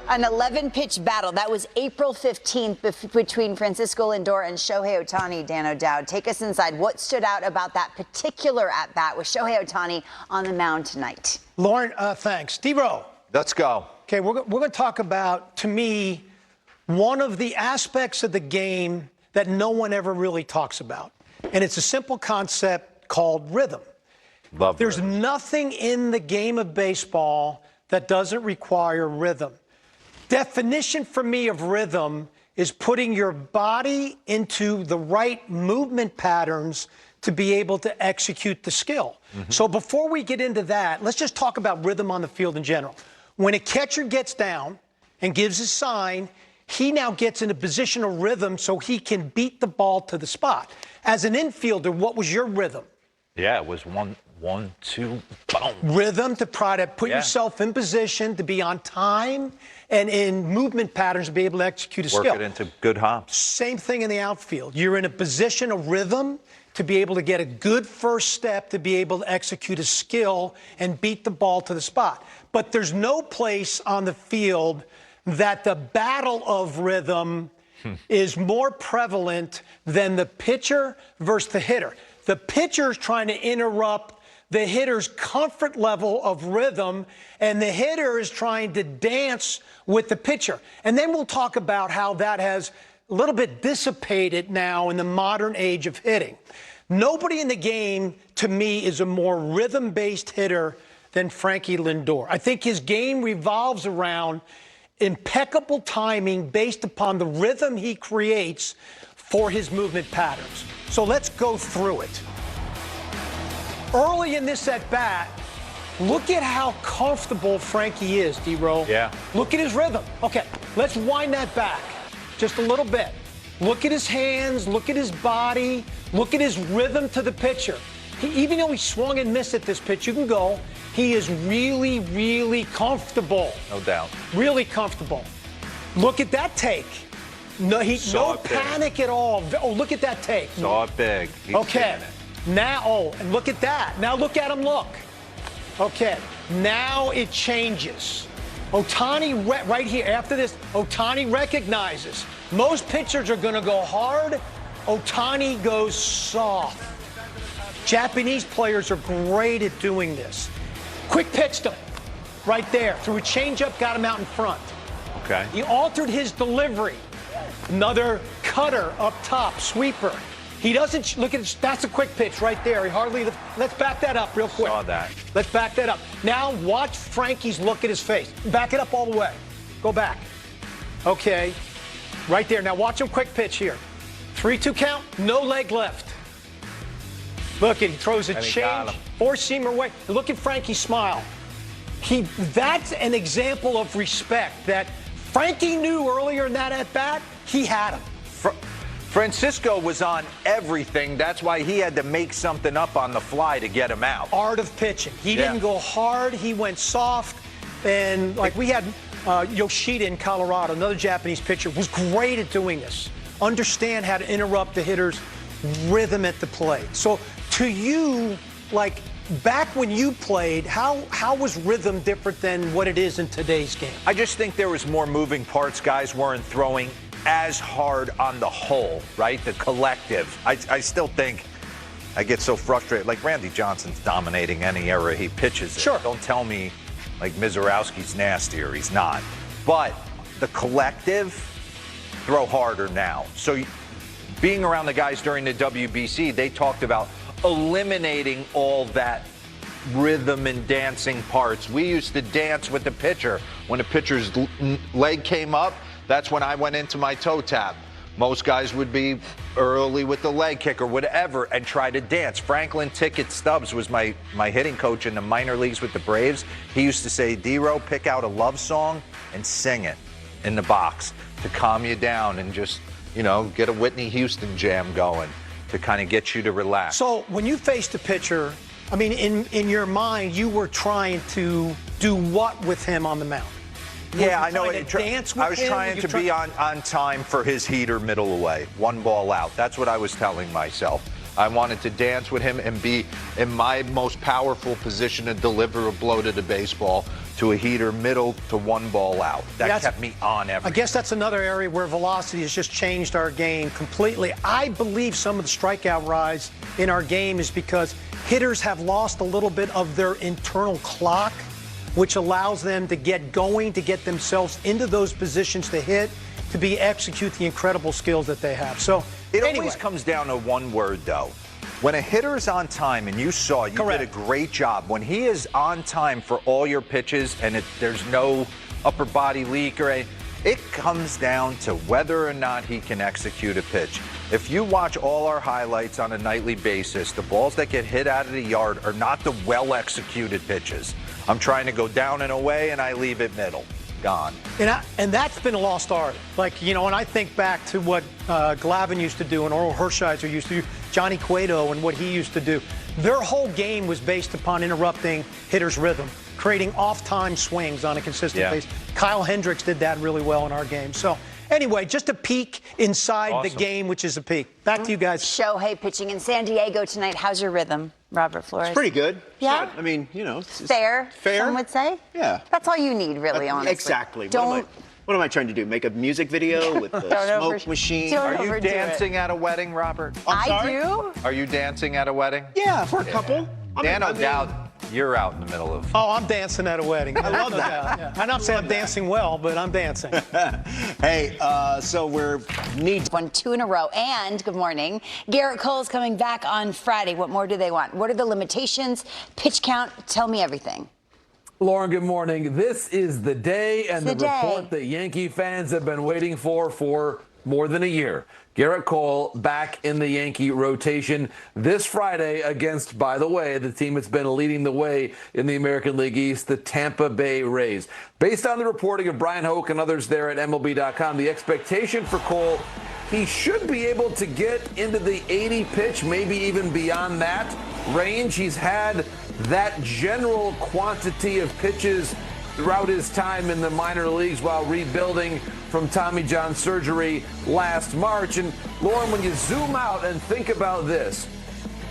An 11-pitch battle. That was April 15th between Francisco Lindor and Shohei Ohtani. Dan O'Dowd, take us inside. What stood out about that particular at-bat with Shohei Ohtani on the mound tonight? Lauren, thanks. D-Row. Let's go. Okay, we're going to talk about, to me, one of the aspects of the game that no one ever really talks about. And it's a simple concept called rhythm. There's nothing in the game of baseball that doesn't require rhythm. Definition for me of rhythm is putting your body into the right movement patterns to be able to execute the skill. So before we get into that, let's just talk about rhythm on the field in general. When a catcher gets down and gives a sign, he now gets in a position of rhythm so he can beat the ball to the spot. As an infielder, what was your rhythm? Yeah, it was one, two, boom. Rhythm to try to put yourself in position to be on time and in movement patterns to be able to execute a skill. Work it into good hops. Same thing in the outfield. You're in a position of rhythm to be able to get a good first step to be able to execute a skill and beat the ball to the spot. But there's no place on the field that the battle of rhythm is more prevalent than the pitcher versus the hitter. The pitcher is trying to interrupt the hitter's comfort level of rhythm, and the hitter is trying to dance with the pitcher. And then we'll talk about how that has a little bit dissipated now in the modern age of hitting. Nobody in the game, to me, is a more rhythm-based hitter than Frankie Lindor. I think his game revolves around impeccable timing based upon the rhythm he creates for his movement patterns. So let's go through it. Early in this at-bat, look at how comfortable Frankie is, D-Row. Yeah. Look at his rhythm. Okay, let's wind that back just a little bit. Look at his hands, look at his body, look at his rhythm to the pitcher. Even though he swung and missed at this pitch, you can go, he is really, really comfortable. No doubt. Really comfortable. Look at that take. No, no panic at all. Oh, look at that take. Saw it big. He's okay. Now, and look at that. Now look at him, look. Okay. Now it changes. Ohtani, right here, after this, Ohtani recognizes. Most pitchers are going to go hard. Ohtani goes soft. Japanese players are great at doing this. Quick pitched him right there. Threw a changeup, got him out in front. Okay. He altered his delivery. Another cutter up top, sweeper. He doesn't look at that's a quick pitch right there. He hardly. Let's back that up real quick. Saw that. Let's back that up. Now watch Frankie's look at his face. Back it up all the way. Go back. Okay. Right there. Now watch him quick pitch here. 3-2 count. No leg left. Look, he throws a change. Four-seamer way. Look at Frankie's smile. That's an example of respect that Frankie knew earlier in that at-bat. He had him. Francisco was on everything. That's why he had to make something up on the fly to get him out. Art of pitching. He didn't go hard. He went soft. And like we had Yoshida in Colorado, another Japanese pitcher, was great at doing this. Understand how to interrupt the hitter's rhythm at the plate. So to you, like back when you played, how was rhythm different than what it is in today's game? I just think there was more moving parts. Guys weren't throwing as hard on the whole, right? The collective. I still think I get so frustrated. Like Randy Johnson's dominating any era he pitches in. Sure. Don't tell me like Mizorowski's nastier. He's not. But the collective throw harder now. So being around the guys during the WBC, they talked about eliminating all that rhythm and dancing parts. We used to dance with the pitcher. When the pitcher's leg came up, that's when I went into my toe tap. Most guys would be early with the leg kick or whatever and try to dance. Franklin Ticket Stubbs was my hitting coach in the minor leagues with the Braves. He used to say, D-Row, pick out a love song and sing it in the box to calm you down and just, you know, get a Whitney Houston jam going to kind of get you to relax. So when you faced a pitcher, I mean, in your mind, you were trying to do what with him on the mound? Yeah, I know. I was trying to be on time for his heater middle away, one ball out. That's what I was telling myself. I wanted to dance with him and be in my most powerful position to deliver a blow to the baseball to a heater, middle to one ball out. That kept me on everything. I guess that's another area where velocity has just changed our game completely. I believe some of the strikeout rise in our game is because hitters have lost a little bit of their internal clock, which allows them to get going, to get themselves into those positions to hit, to execute the incredible skills that they have. So it anyway, always comes down to one word, though. When a hitter is on time, and you did a great job. When he is on time for all your pitches and there's no upper body leak or anything, it comes down to whether or not he can execute a pitch. If you watch all our highlights on a nightly basis, the balls that get hit out of the yard are not the well-executed pitches. I'm trying to go down and away, and I leave it middle. Gone. And that's been a lost art. Like, you know, when I think back to what Glavine used to do and Oral Hershiser used to do, Johnny Cueto and what he used to do, their whole game was based upon interrupting hitters' rhythm, creating off-time swings on a consistent basis. Kyle Hendricks did that really well in our game. So anyway, just a peek inside the game, which is a peek. Back to you guys. Shohei pitching in San Diego tonight. How's your rhythm, Robert Flores? It's pretty good. Yeah? I mean, you know. It's fair, some would say? Yeah. That's all you need, really, honestly. Exactly. Don't. What am I trying to do? Make a music video with the smoke machine? Are you dancing at a wedding, Robert? I do. Are you dancing at a wedding? Yeah, for a couple. No doubt you're out in the middle of. Oh, I'm dancing at a wedding. I love that. Yeah. I'm not saying I'm dancing well, but I'm dancing. Hey, so we're Won 2 in a row. And good morning. Garrett Cole's coming back on Friday. What more do they want? What are the limitations? Pitch count? Tell me everything. Lauren, good morning. This is the day and the report that Yankee fans have been waiting for more than a year. Garrett Cole back in the Yankee rotation this Friday against, by the way, the team that's been leading the way in the American League East, the Tampa Bay Rays. Based on the reporting of Brian Hoke and others there at MLB.com, the expectation for Cole, he should be able to get into the 80 pitch, maybe even beyond that range. He's had that general quantity of pitches throughout his time in the minor leagues while rebuilding from Tommy John surgery last March. And Lauren, when you zoom out and think about this,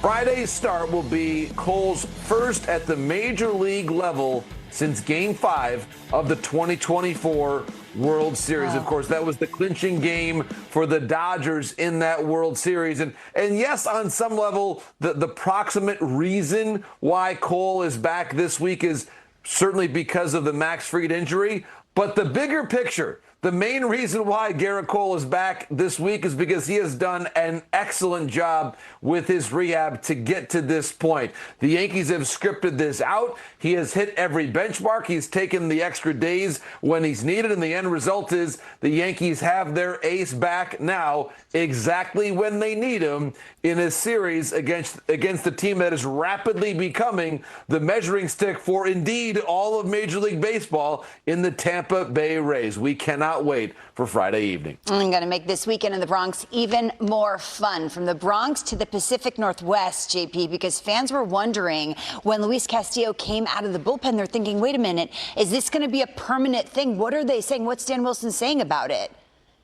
Friday's start will be Cole's first at the major league level since Game 5 of the 2024 World Series. Of course, that was the clinching game for the Dodgers in that World Series. And yes, on some level, the proximate reason why Cole is back this week is certainly because of the Max Fried injury. But the bigger picture, the main reason why Garrett Cole is back this week is because he has done an excellent job with his rehab to get to this point. The Yankees have scripted this out. He has hit every benchmark. He's taken the extra days when he's needed, and the end result is the Yankees have their ace back now exactly when they need him in a series against a team that is rapidly becoming the measuring stick for indeed all of Major League Baseball in the Tampa Bay Rays. We cannot wait for Friday evening. I'm going to make this weekend in the Bronx even more fun. From the Bronx to the Pacific Northwest, JP, because fans were wondering when Luis Castillo came out of the bullpen, they're thinking, wait a minute, is this going to be a permanent thing? What are they saying? What's Dan Wilson saying about it?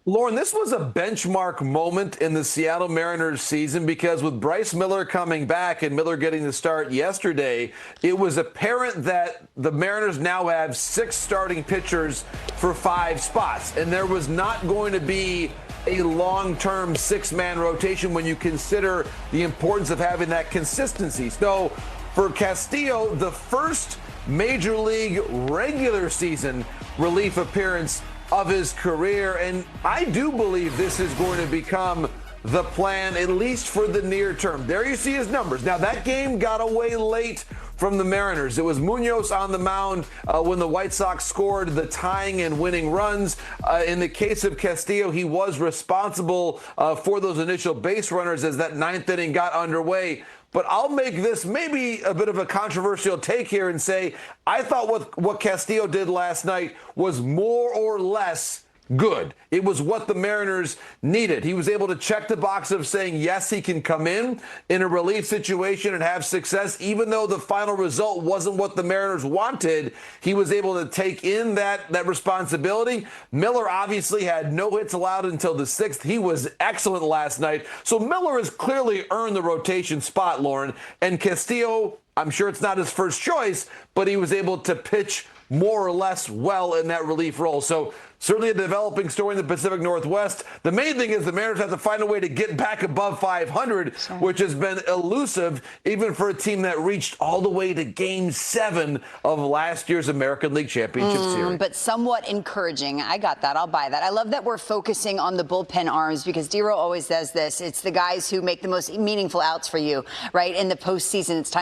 Lauren, this was a benchmark moment in the Seattle Mariners season because with Bryce Miller coming back and Miller getting the start yesterday, it was apparent that the Mariners now have 6 starting pitchers for 5 spots. And there was not going to be a long-term 6-man rotation when you consider the importance of having that consistency. So for Castillo, the first Major League regular season relief appearance of his career, and I do believe this is going to become the plan, at least for the near term. There you see his numbers. Now, that game got away late from the Mariners. It was Munoz on the mound when the White Sox scored the tying and winning runs. In the case of Castillo, he was responsible for those initial base runners as that 9th inning got underway. But I'll make this maybe a bit of a controversial take here and say I thought what Castillo did last night was more or less good. It was what the Mariners needed. He was able to check the box of saying, yes, he can come in a relief situation and have success. Even though the final result wasn't what the Mariners wanted, he was able to take in that responsibility. Miller obviously had no hits allowed until the 6th. He was excellent last night. So Miller has clearly earned the rotation spot, Lauren. And Castillo, I'm sure it's not his first choice, but he was able to pitch more or less well in that relief role. So certainly a developing story in the Pacific Northwest. The main thing is the Mariners have to find a way to get back above 500, which has been elusive even for a team that reached all the way to Game 7 of last year's American League Championship Series. But somewhat encouraging. I got that. I'll buy that. I love that we're focusing on the bullpen arms because Dero always says this. It's the guys who make the most meaningful outs for you, right? In the postseason, it's time